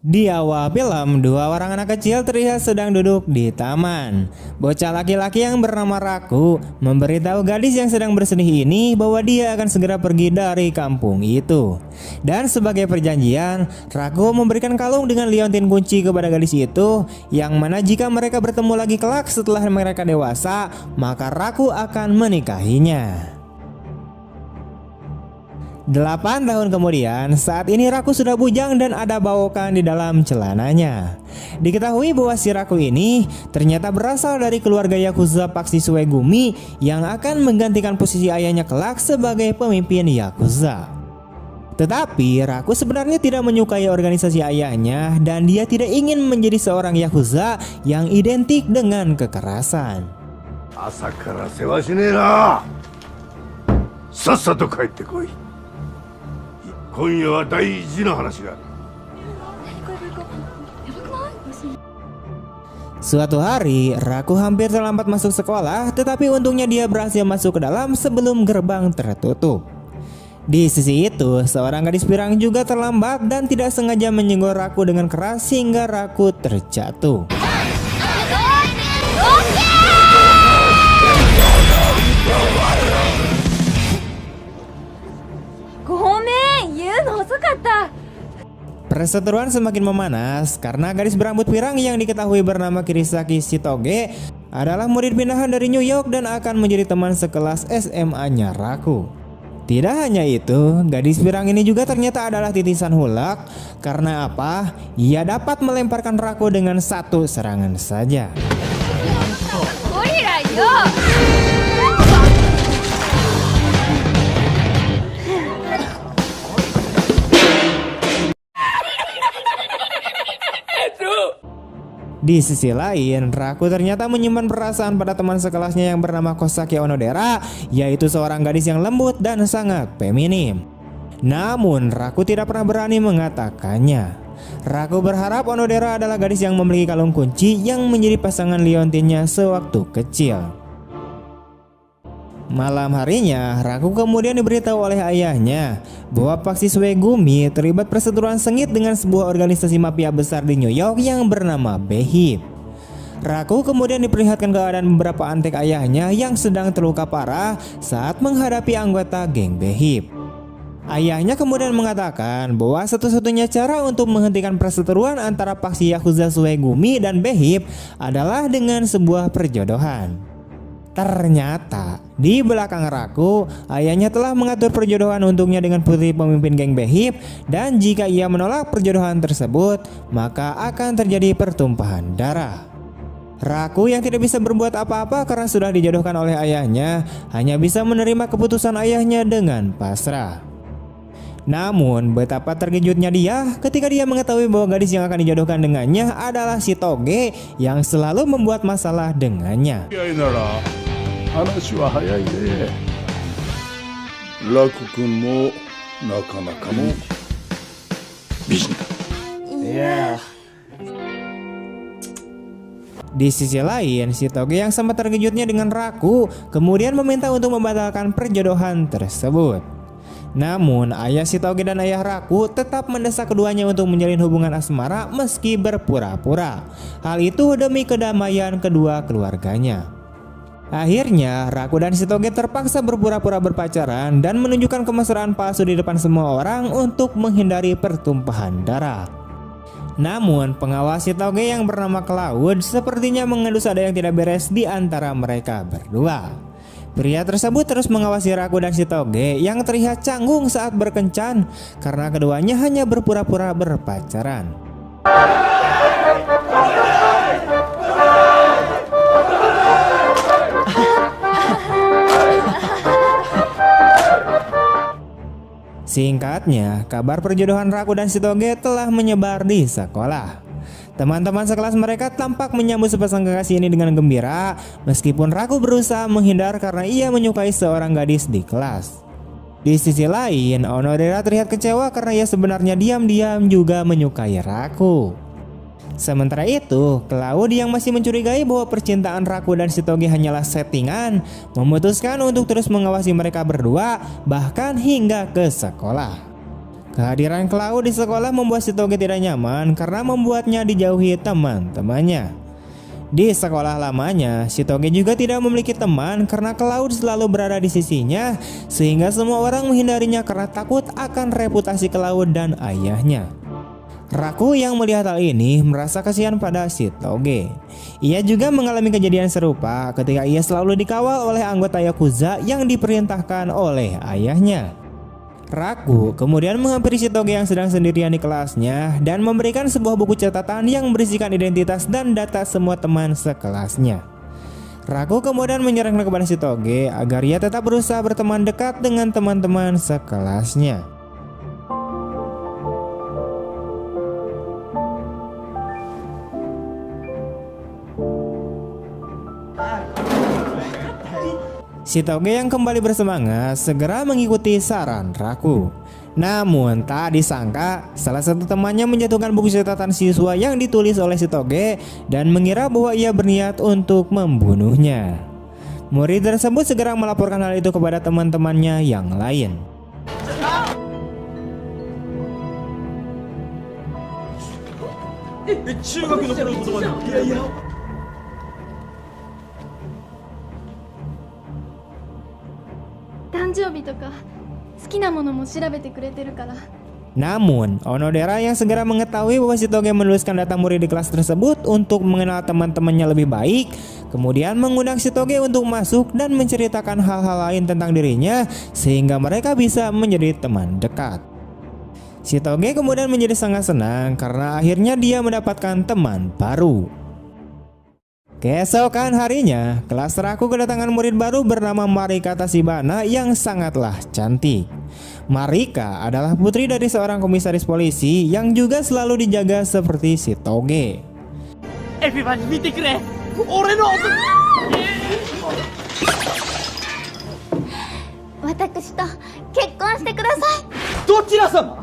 Di awal film, dua orang anak kecil terlihat sedang duduk di taman. Bocah laki-laki yang bernama Raku memberitahu gadis yang sedang bersedih ini bahwa dia akan segera pergi dari kampung itu. Dan sebagai perjanjian, Raku memberikan kalung dengan liontin kunci kepada gadis itu, yang mana jika mereka bertemu lagi kelak setelah mereka dewasa, maka Raku akan menikahinya. 8 tahun kemudian, saat ini Raku sudah bujang dan ada bawokan di dalam celananya. Diketahui bahwa si Raku ini ternyata berasal dari keluarga Yakuza Paksi Suegumi yang akan menggantikan posisi ayahnya kelak sebagai pemimpin Yakuza. Tetapi Raku sebenarnya tidak menyukai organisasi ayahnya dan dia tidak ingin menjadi seorang Yakuza yang identik dengan kekerasan. Asakara sewa shinee na. Sassato kaette koi. Suatu hari, Raku hampir terlambat masuk sekolah, tetapi untungnya dia berhasil masuk ke dalam sebelum gerbang tertutup. Di sisi itu, seorang gadis pirang juga terlambat dan tidak sengaja menyenggol Raku dengan keras hingga Raku terjatuh. Perseteruan semakin memanas karena gadis berambut pirang yang diketahui bernama Kirisaki Shitoge adalah murid pindahan dari New York dan akan menjadi teman sekelas SMA-nya Raku. Tidak hanya itu, gadis pirang ini juga ternyata adalah titisan Hulk. Karena apa? Ia dapat melemparkan Raku dengan satu serangan saja. Di sisi lain, Raku ternyata menyimpan perasaan pada teman sekelasnya yang bernama Kosaki Onodera, yaitu seorang gadis yang lembut dan sangat feminim. Namun, Raku tidak pernah berani mengatakannya. Raku berharap Onodera adalah gadis yang memiliki kalung kunci yang menjadi pasangan liontinnya sewaktu kecil. Malam harinya, Raku kemudian diberitahu oleh ayahnya bahwa Paksi Suegumi terlibat perseteruan sengit dengan sebuah organisasi mafia besar di New York yang bernama Behip. Raku kemudian diperlihatkan keadaan beberapa antek ayahnya yang sedang terluka parah saat menghadapi anggota geng Behip. Ayahnya kemudian mengatakan bahwa satu-satunya cara untuk menghentikan perseteruan antara Paksi Yakuza Suegumi dan Behip adalah dengan sebuah perjodohan. Ternyata di belakang Raku, ayahnya telah mengatur perjodohan untuknya dengan putri pemimpin geng Behip, dan jika ia menolak perjodohan tersebut, maka akan terjadi pertumpahan darah. Raku yang tidak bisa berbuat apa-apa karena sudah dijodohkan oleh ayahnya, hanya bisa menerima keputusan ayahnya dengan pasrah. Namun betapa terkejutnya dia ketika dia mengetahui bahwa gadis yang akan dijodohkan dengannya adalah Shitoge yang selalu membuat masalah dengannya. Di sisi lain, Shitoge yang sempat terkejutnya dengan Raku kemudian meminta untuk membatalkan perjodohan tersebut. Namun ayah Shitoge dan ayah Raku tetap mendesak keduanya untuk menjalin hubungan asmara meski berpura-pura. Hal itu demi kedamaian kedua keluarganya. Akhirnya Raku dan Shitoge terpaksa berpura-pura berpacaran dan menunjukkan kemesraan palsu di depan semua orang untuk menghindari pertumpahan darah. Namun pengawas Shitoge yang bernama Cloud sepertinya mengendus ada yang tidak beres di antara mereka berdua. Pria tersebut terus mengawasi Raku dan Shitoge yang terlihat canggung saat berkencan karena keduanya hanya berpura-pura berpacaran. Singkatnya, kabar perjodohan Raku dan Shitoge telah menyebar di sekolah. Teman-teman sekelas mereka tampak menyambut sepasang kekasih ini dengan gembira, meskipun Raku berusaha menghindar karena ia menyukai seorang gadis di kelas. Di sisi lain, Onodera terlihat kecewa karena ia sebenarnya diam-diam juga menyukai Raku. Sementara itu, Cloud yang masih mencurigai bahwa percintaan Raku dan Shitoge hanyalah settingan, memutuskan untuk terus mengawasi mereka berdua bahkan hingga ke sekolah. Kehadiran Cloud di sekolah membuat Shitoge tidak nyaman karena membuatnya dijauhi teman-temannya. Di sekolah lamanya, Shitoge juga tidak memiliki teman karena Cloud selalu berada di sisinya, sehingga semua orang menghindarinya karena takut akan reputasi Cloud dan ayahnya. Raku yang melihat hal ini merasa kasihan pada Shitoge. Ia juga mengalami kejadian serupa ketika ia selalu dikawal oleh anggota Yakuza yang diperintahkan oleh ayahnya. Raku kemudian menghampiri Shitoge yang sedang sendirian di kelasnya dan memberikan sebuah buku catatan yang berisikan identitas dan data semua teman sekelasnya. Raku kemudian menyarankan kepada Shitoge agar ia tetap berusaha berteman dekat dengan teman-teman sekelasnya. Shitoge yang kembali bersemangat segera mengikuti saran Raku. Namun tak disangka salah satu temannya menjatuhkan buku catatan siswa yang ditulis oleh Shitoge dan mengira bahwa ia berniat untuk membunuhnya. Murid tersebut segera melaporkan hal itu kepada teman-temannya yang lain. Namun, Onodera yang segera mengetahui bahwa Shitoge menuliskan data murid di kelas tersebut untuk mengenal teman-temannya lebih baik, kemudian mengundang Shitoge untuk masuk dan menceritakan hal-hal lain tentang dirinya sehingga mereka bisa menjadi teman dekat. Shitoge kemudian menjadi sangat senang karena akhirnya dia mendapatkan teman baru. Keesokan harinya, kelas Raku kedatangan murid baru bernama Marika Tashibana yang sangatlah cantik. Marika adalah putri dari seorang komisaris polisi yang juga selalu dijaga seperti Shitoge. Everyone, mite kure. Ore no. Watakushi to kekkon shite kudasai. Dochira-sama?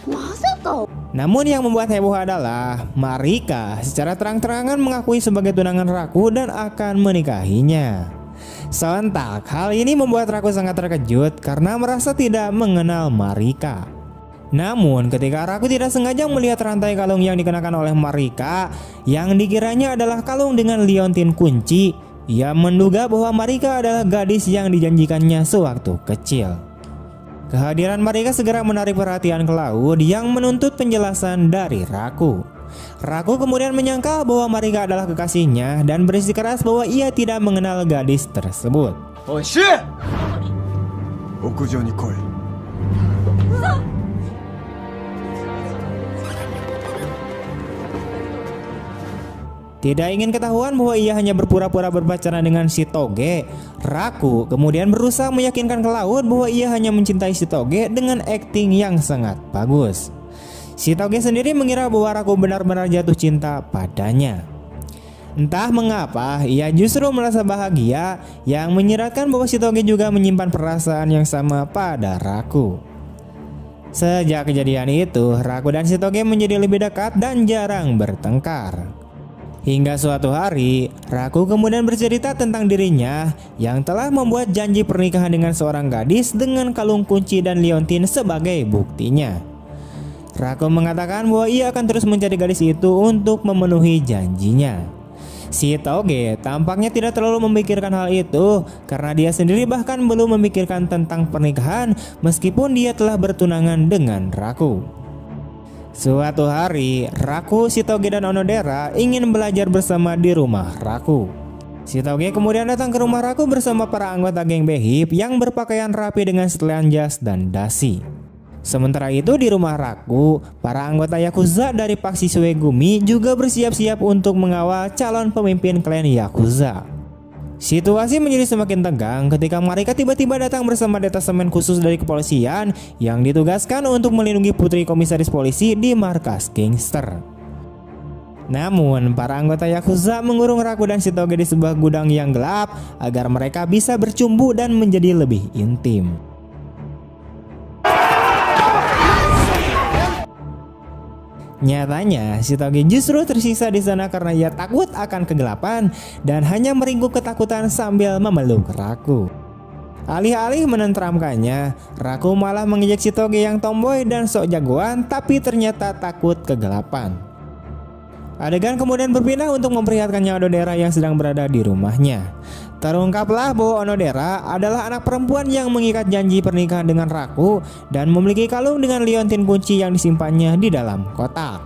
Masaka? Namun yang membuat heboh adalah Marika secara terang-terangan mengakui sebagai tunangan Raku dan akan menikahinya. Sontak hal ini membuat Raku sangat terkejut karena merasa tidak mengenal Marika. Namun ketika Raku tidak sengaja melihat rantai kalung yang dikenakan oleh Marika yang dikiranya adalah kalung dengan liontin kunci, ia menduga bahwa Marika adalah gadis yang dijanjikannya sewaktu kecil. Kehadiran Marika segera menarik perhatian Cloud yang menuntut penjelasan dari Raku. Raku kemudian menyangka bahwa Marika adalah kekasihnya dan bersikeras bahwa ia tidak mengenal gadis tersebut. Oishi! Okujou ni koi. Tidak ingin ketahuan bahwa ia hanya berpura-pura berpacaran dengan Shitoge, Raku kemudian berusaha meyakinkan Cloud bahwa ia hanya mencintai Shitoge dengan akting yang sangat bagus. Shitoge sendiri mengira bahwa Raku benar-benar jatuh cinta padanya. Entah mengapa, ia justru merasa bahagia yang menyiratkan bahwa Shitoge juga menyimpan perasaan yang sama pada Raku. Sejak kejadian itu, Raku dan Shitoge menjadi lebih dekat dan jarang bertengkar. Hingga suatu hari, Raku kemudian bercerita tentang dirinya yang telah membuat janji pernikahan dengan seorang gadis dengan kalung kunci dan liontin sebagai buktinya. Raku mengatakan bahwa ia akan terus mencari gadis itu untuk memenuhi janjinya. Shitoge tampaknya tidak terlalu memikirkan hal itu karena dia sendiri bahkan belum memikirkan tentang pernikahan meskipun dia telah bertunangan dengan Raku. Suatu hari, Raku, Shitoge, dan Onodera ingin belajar bersama di rumah Raku. Shitoge kemudian datang ke rumah Raku bersama para anggota geng Behip yang berpakaian rapi dengan setelan jas dan dasi. Sementara itu di rumah Raku, para anggota Yakuza dari faksi Suegumi juga bersiap-siap untuk mengawal calon pemimpin klan Yakuza. Situasi menjadi semakin tegang ketika Marika tiba-tiba datang bersama detasemen khusus dari kepolisian yang ditugaskan untuk melindungi putri komisaris polisi di markas gangster. Namun, para anggota Yakuza mengurung Raku dan Shitoge di sebuah gudang yang gelap agar mereka bisa bercumbu dan menjadi lebih intim. Nyatanya, Shitoge justru tersisa di sana karena ia takut akan kegelapan dan hanya meringkuk ketakutan sambil memeluk Raku. Alih-alih menenteramkannya, Raku malah mengejek Shitoge yang tomboy dan sok jagoan tapi ternyata takut kegelapan. Adegan kemudian berpindah untuk memperlihatkannya Onodera yang sedang berada di rumahnya. Terungkaplah bahwa Onodera adalah anak perempuan yang mengikat janji pernikahan dengan Raku dan memiliki kalung dengan liontin kunci yang disimpannya di dalam kotak.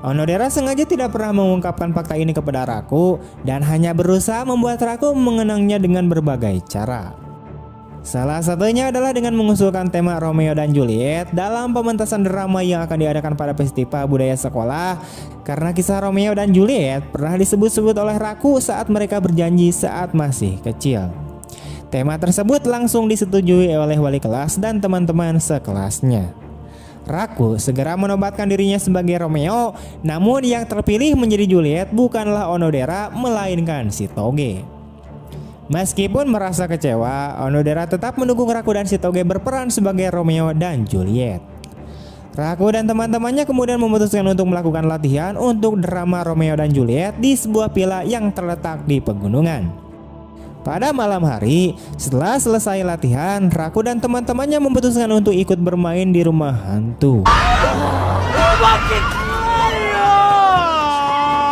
Onodera sengaja tidak pernah mengungkapkan fakta ini kepada Raku dan hanya berusaha membuat Raku mengenangnya dengan berbagai cara. Salah satunya adalah dengan mengusulkan tema Romeo dan Juliet dalam pementasan drama yang akan diadakan pada festival budaya sekolah, karena kisah Romeo dan Juliet pernah disebut-sebut oleh Raku saat mereka berjanji saat masih kecil. Tema tersebut langsung disetujui oleh wali kelas dan teman-teman sekelasnya. Raku segera menobatkan dirinya sebagai Romeo, namun yang terpilih menjadi Juliet bukanlah Onodera melainkan Shitoge. Meskipun merasa kecewa, Onodera tetap mendukung Raku dan Shitoge berperan sebagai Romeo dan Juliet. Raku dan teman-temannya kemudian memutuskan untuk melakukan latihan untuk drama Romeo dan Juliet di sebuah villa yang terletak di pegunungan. Pada malam hari, setelah selesai latihan, Raku dan teman-temannya memutuskan untuk ikut bermain di rumah hantu.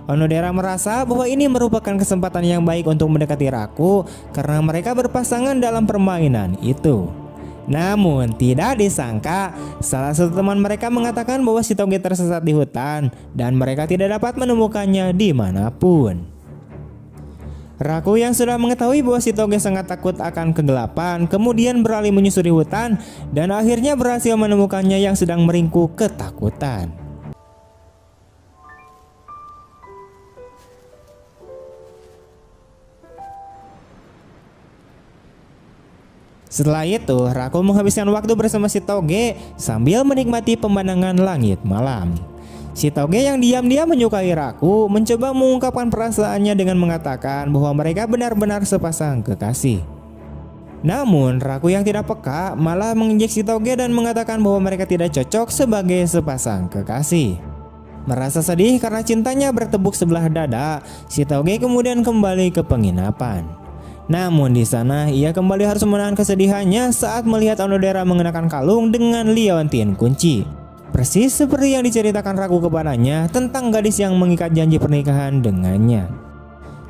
Onodera merasa bahwa ini merupakan kesempatan yang baik untuk mendekati Raku karena mereka berpasangan dalam permainan itu. Namun tidak disangka, salah satu teman mereka mengatakan bahwa Shitoge tersesat di hutan dan mereka tidak dapat menemukannya dimanapun. Raku yang sudah mengetahui bahwa Shitoge sangat takut akan kegelapan kemudian beralih menyusuri hutan dan akhirnya berhasil menemukannya yang sedang meringkuk ketakutan. Setelah itu, Raku menghabiskan waktu bersama Shitoge sambil menikmati pemandangan langit malam. Shitoge yang diam-diam menyukai Raku mencoba mengungkapkan perasaannya dengan mengatakan bahwa mereka benar-benar sepasang kekasih. Namun, Raku yang tidak peka malah menginjek Shitoge dan mengatakan bahwa mereka tidak cocok sebagai sepasang kekasih. Merasa sedih karena cintanya bertepuk sebelah dada, Shitoge kemudian kembali ke penginapan. Namun di sana ia kembali harus menahan kesedihannya saat melihat Onodera mengenakan kalung dengan liontin kunci. Persis seperti yang diceritakan Raku kepadanya tentang gadis yang mengikat janji pernikahan dengannya.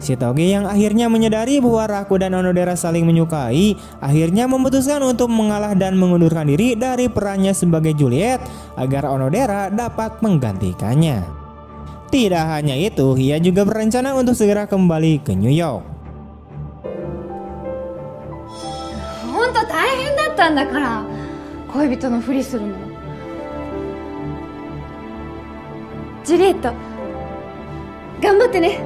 Shitoge yang akhirnya menyadari bahwa Raku dan Onodera saling menyukai, akhirnya memutuskan untuk mengalah dan mengundurkan diri dari perannya sebagai Juliet agar Onodera dapat menggantikannya. Tidak hanya itu, ia juga berencana untuk segera kembali ke New York. 本当大変だったんだから恋人のふりするの。ジュリエット頑張ってね。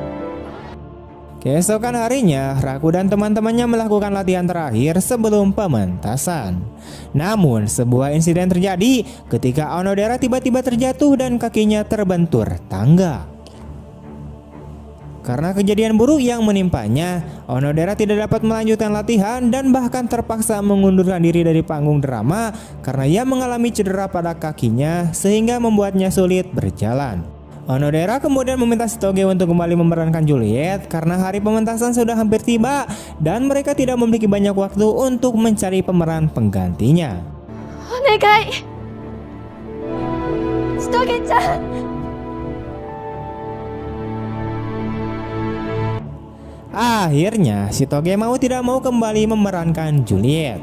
Keesokan harinya, Raku dan teman-temannya melakukan latihan terakhir sebelum pementasan. Namun, sebuah insiden terjadi ketika Onodera tiba-tiba terjatuh dan kakinya terbentur tangga. Karena kejadian buruk yang menimpanya, Onodera tidak dapat melanjutkan latihan dan bahkan terpaksa mengundurkan diri dari panggung drama karena ia mengalami cedera pada kakinya sehingga membuatnya sulit berjalan. Onodera kemudian meminta Shitoge untuk kembali memerankan Juliet karena hari pementasan sudah hampir tiba dan mereka tidak memiliki banyak waktu untuk mencari pemeran penggantinya. Onegai, Shitoge-chan. Akhirnya, Shitoge mau tidak mau kembali memerankan Juliet.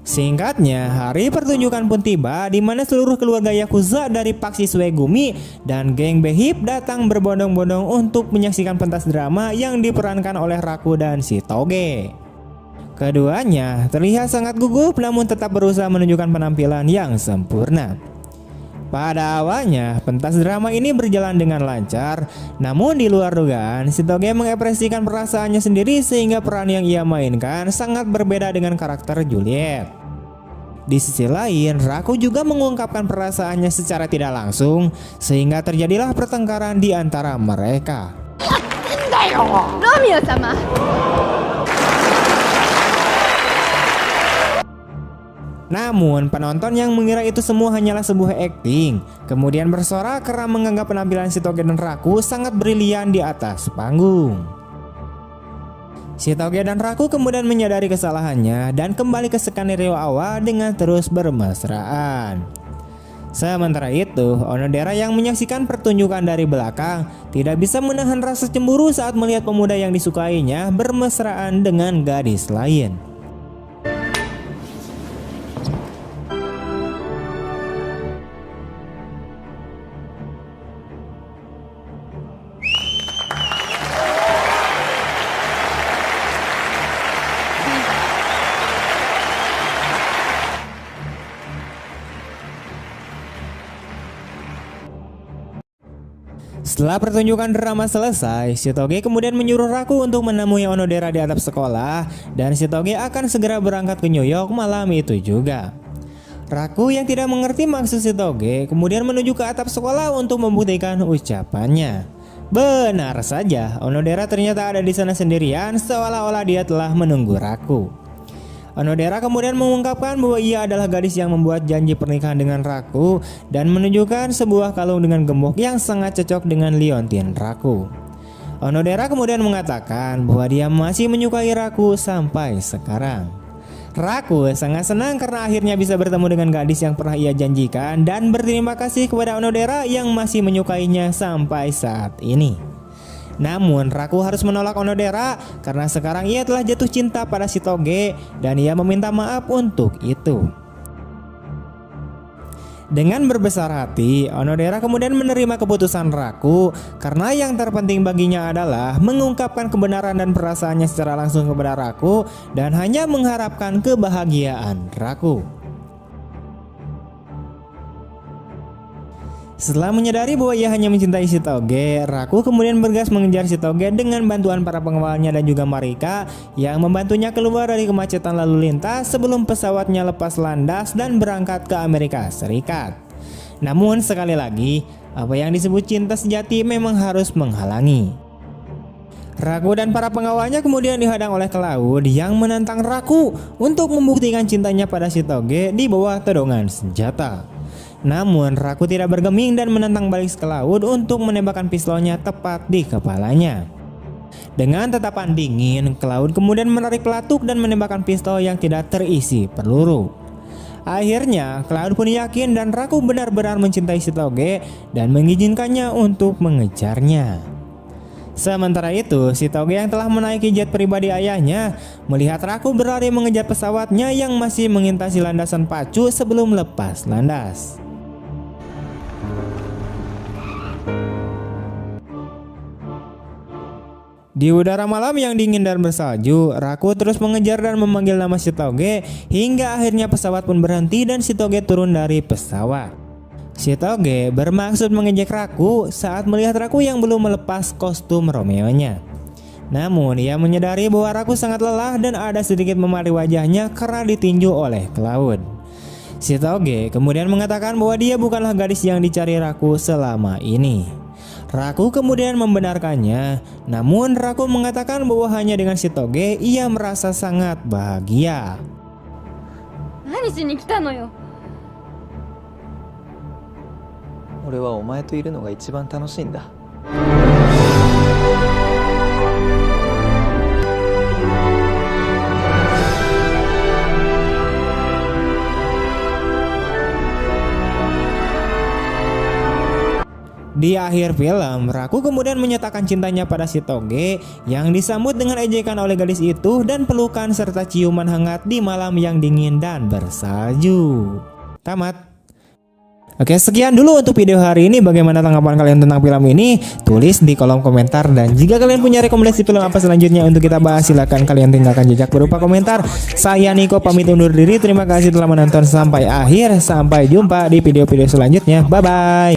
Singkatnya, hari pertunjukan pun tiba di mana seluruh keluarga Yakuza dari faksi Suegumi dan geng Behip datang berbondong-bondong untuk menyaksikan pentas drama yang diperankan oleh Raku dan Shitoge. Keduanya terlihat sangat gugup namun tetap berusaha menunjukkan penampilan yang sempurna. Pada awalnya, pentas drama ini berjalan dengan lancar, namun di luar dugaan, Shitoge mengekspresikan perasaannya sendiri sehingga peran yang ia mainkan sangat berbeda dengan karakter Juliet. Di sisi lain, Raku juga mengungkapkan perasaannya secara tidak langsung, sehingga terjadilah pertengkaran di antara mereka. Romeo-sama. Namun penonton yang mengira itu semua hanyalah sebuah akting kemudian bersorak karena menganggap penampilan Shitoge dan Raku sangat brilian di atas panggung. Shitoge dan Raku kemudian menyadari kesalahannya dan kembali ke skenario awal dengan terus bermesraan. Sementara itu, Onodera yang menyaksikan pertunjukan dari belakang tidak bisa menahan rasa cemburu saat melihat pemuda yang disukainya bermesraan dengan gadis lain. Setelah pertunjukan drama selesai, Shitoge kemudian menyuruh Raku untuk menemui Onodera di atap sekolah dan Shitoge akan segera berangkat ke New York malam itu juga. Raku yang tidak mengerti maksud Shitoge kemudian menuju ke atap sekolah untuk membuktikan ucapannya. Benar saja, Onodera ternyata ada di sana sendirian seolah-olah dia telah menunggu Raku. Onodera kemudian mengungkapkan bahwa ia adalah gadis yang membuat janji pernikahan dengan Raku dan menunjukkan sebuah kalung dengan gembok yang sangat cocok dengan liontin Raku. Onodera kemudian mengatakan bahwa dia masih menyukai Raku sampai sekarang. Raku sangat senang karena akhirnya bisa bertemu dengan gadis yang pernah ia janjikan dan berterima kasih kepada Onodera yang masih menyukainya sampai saat ini. Namun Raku harus menolak Onodera karena sekarang ia telah jatuh cinta pada Shitoge dan ia meminta maaf untuk itu. Dengan berbesar hati, Onodera kemudian menerima keputusan Raku karena yang terpenting baginya adalah mengungkapkan kebenaran dan perasaannya secara langsung kepada Raku dan hanya mengharapkan kebahagiaan Raku. Setelah menyadari bahwa ia hanya mencintai Shitoge, Raku kemudian bergegas mengejar Shitoge dengan bantuan para pengawalnya dan juga Marika yang membantunya keluar dari kemacetan lalu lintas sebelum pesawatnya lepas landas dan berangkat ke Amerika Serikat. Namun sekali lagi, apa yang disebut cinta sejati memang harus menghalangi. Raku dan para pengawalnya kemudian dihadang oleh Cloud yang menantang Raku untuk membuktikan cintanya pada Shitoge di bawah todongan senjata. Namun Raku tidak bergeming dan menantang balik Cloud untuk menembakkan pistolnya tepat di kepalanya. Dengan tatapan dingin, Cloud kemudian menarik pelatuk dan menembakkan pistol yang tidak terisi peluru. Akhirnya Cloud pun yakin dan Raku benar-benar mencintai Shitoge dan mengizinkannya untuk mengejarnya. Sementara itu, Shitoge yang telah menaiki jet pribadi ayahnya melihat Raku berlari mengejar pesawatnya yang masih mengintasi landasan pacu sebelum lepas landas. Di udara malam yang dingin dan bersalju, Raku terus mengejar dan memanggil nama Shitoge hingga akhirnya pesawat pun berhenti dan Shitoge turun dari pesawat. Shitoge bermaksud mengejek Raku saat melihat Raku yang belum melepas kostum Romeo-nya. Namun ia menyadari bahwa Raku sangat lelah dan ada sedikit memari wajahnya karena ditinju oleh Cloud. Shitoge kemudian mengatakan bahwa dia bukanlah gadis yang dicari Raku selama ini. Raku kemudian membenarkannya, namun Raku mengatakan bahwa hanya dengan Shitoge ia merasa sangat bahagia. Nani shi ni kita no yo? 俺はお前といるのが一番楽しいんだ。 Di akhir film, Raku kemudian menyatakan cintanya pada Shitoge yang disambut dengan ejekan oleh gadis itu dan pelukan serta ciuman hangat di malam yang dingin dan bersalju. Tamat. Oke, sekian dulu untuk video hari ini. Bagaimana tanggapan kalian tentang film ini? Tulis di kolom komentar. Dan jika kalian punya rekomendasi film apa selanjutnya untuk kita bahas, silahkan kalian tinggalkan jejak berupa komentar. Saya Niko pamit undur diri. Terima kasih telah menonton sampai akhir. Sampai jumpa di video-video selanjutnya. Bye-bye.